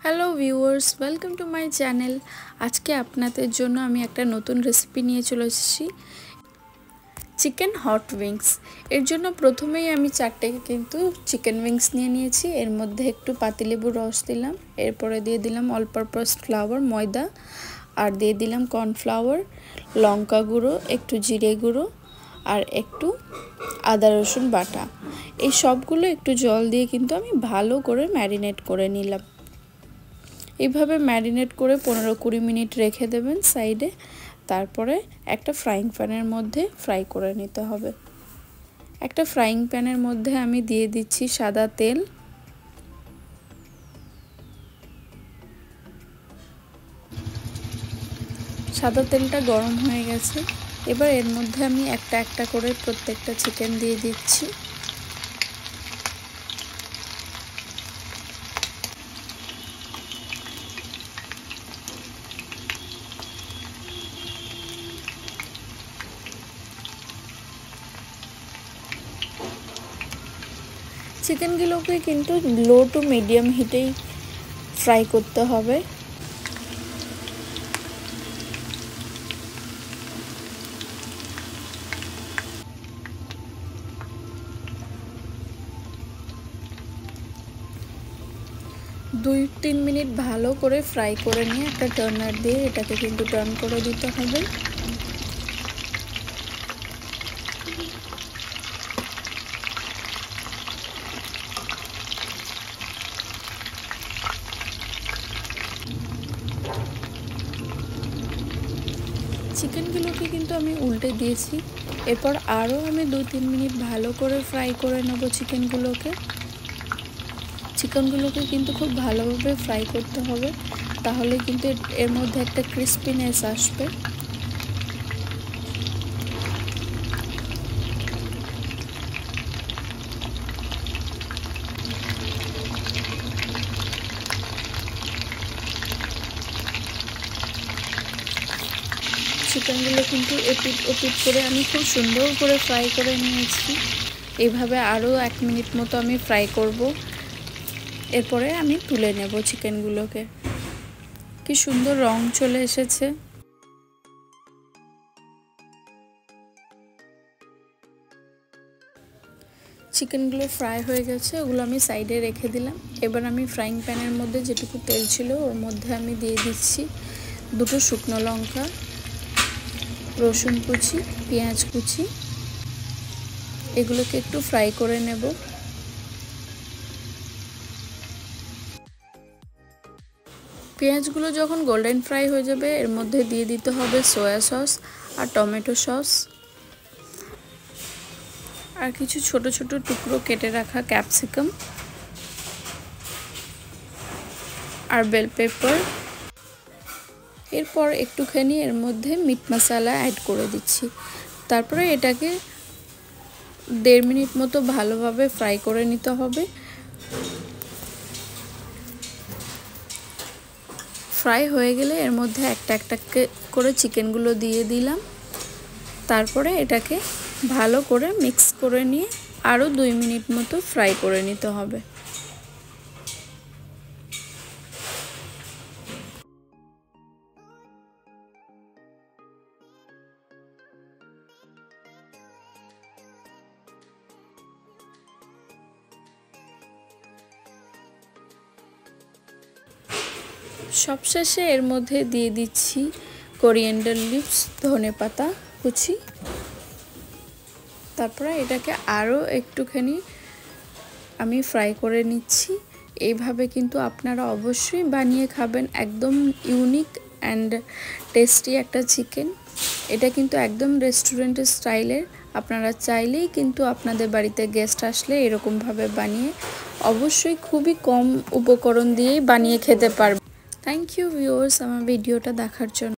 Hello viewers, welcome to my channel. আজকে আপনাদের জন্য আমি একটা নতুন রেসিপি নিয়ে চলে এসেছি, চিকেন হট উইংস। এর জন্য প্রথমেই আমি 4টে কিন্তু চিকেন উইংস নিয়ে নিয়েছি। এর মধ্যে একটু পাতিলেবুর রস দিলাম, এরপরে দিয়ে দিলাম অল পারপাস ফ্লাওয়ার ময়দা, আর দিয়ে দিলাম কর্নফ্লাওয়ার, লঙ্কা গুঁড়ো, একটু জিরে গুঁড়ো আর একটু আদা রসুন বাটা। এই সবগুলো একটু জল দিয়ে কিন্তু আমি ভালো করে ম্যারিনেট করে নিলাম। এইভাবে ম্যারিনেট করে 15-20 মিনিট রেখে দেবেন সাইডে। তারপরে একটা ফ্রাইং প্যানের মধ্যে ফ্রাই করে নিতে হবে। একটা ফ্রাইং প্যানের মধ্যে আমি দিয়ে দিচ্ছি সাদা তেল। সাদা তেলটা গরম হয়ে গেছে। এবার এর মধ্যে আমি একটা একটা করে প্রত্যেকটা চিকেন দিয়ে দিচ্ছি। চিকেনগুলোকে কিন্তু লো টু মিডিয়াম হিটেই ফ্রাই করতে হবে। দুই তিন মিনিট ভালো করে ফ্রাই করে নিয়ে একটা টার্নার দিয়ে এটাকে কিন্তু টার্ন করে দিতে হবে। চিকেনগুলোকে কিন্তু আমি উল্টে দিয়েছি। এরপর আরও আমি 2-3 মিনিট ভালো করে ফ্রাই করে নেব চিকেনগুলোকে কিন্তু খুব ভালোভাবে ফ্রাই করতে হবে, তাহলে কিন্তু এর মধ্যে একটা ক্রিস্পিনেস আসবে। চিকেনগুলো কিন্তু এপিট ওপিট করে আমি খুব সুন্দর করে ফ্রাই করে নিয়েছি। এইভাবে আরও 1 মিনিট মতো আমি ফ্রাই করব। এরপরে আমি তুলে নেব চিকেনগুলোকে। কি সুন্দর রং চলে এসেছে। চিকেনগুলো ফ্রাই হয়ে গেছে, ওগুলো আমি সাইডে রেখে দিলাম। এবার আমি ফ্রাইং প্যানের মধ্যে যেটুকু তেল ছিল ওর মধ্যে আমি দিয়ে দিচ্ছি 2টো শুকনো লঙ্কা, রসুন কুচি, পেঁয়াজ কুচি। এগুলোকে একটু ফ্রাই করে নেব। পেঁয়াজগুলো যখন গোল্ডেন ফ্রাই হয়ে যাবে এর মধ্যে দিয়ে দিতে হবে সয়া সস আর টমেটো সস, আর কিছু ছোট ছোট টুকরো কেটে রাখা ক্যাপসিকাম আর বেল পেপার। এরপর একটুখানি এর মধ্যে মিট মশলা অ্যাড করে দিচ্ছি। তারপরে এটাকে 1.5 মিনিট মতো ভালোভাবে ফ্রাই করে নিতে হবে। ফ্রাই হয়ে গেলে এর মধ্যে একটা একটা করে চিকেনগুলো দিয়ে দিলাম। তারপরে এটাকে ভালো করে মিক্স করে নিয়ে আরও 2 মিনিট মতো ফ্রাই করে নিতে হবে। সবশেষে এর মধ্যে দিয়ে দিচ্ছি কোরিয়ান্ডার লিভস, ধনেপাতা কুচি। তারপরে এটাকে আরও একটুখানি আমি ফ্রাই করে নিচ্ছি। এইভাবে কিন্তু আপনারা অবশ্যই বানিয়ে খাবেন। একদম ইউনিক অ্যান্ড টেস্টি একটা চিকেন। এটা কিন্তু একদম রেস্টুরেন্টের স্টাইলের। আপনারা চাইলেই কিন্তু আপনাদের বাড়িতে গেস্ট আসলে এরকমভাবে বানিয়ে অবশ্যই খুবই কম উপকরণ দিয়েই বানিয়ে খেতে পারবেন। থ্যাংক ইউ ভিউয়ার্স আমার ভিডিওটা দেখার জন্য।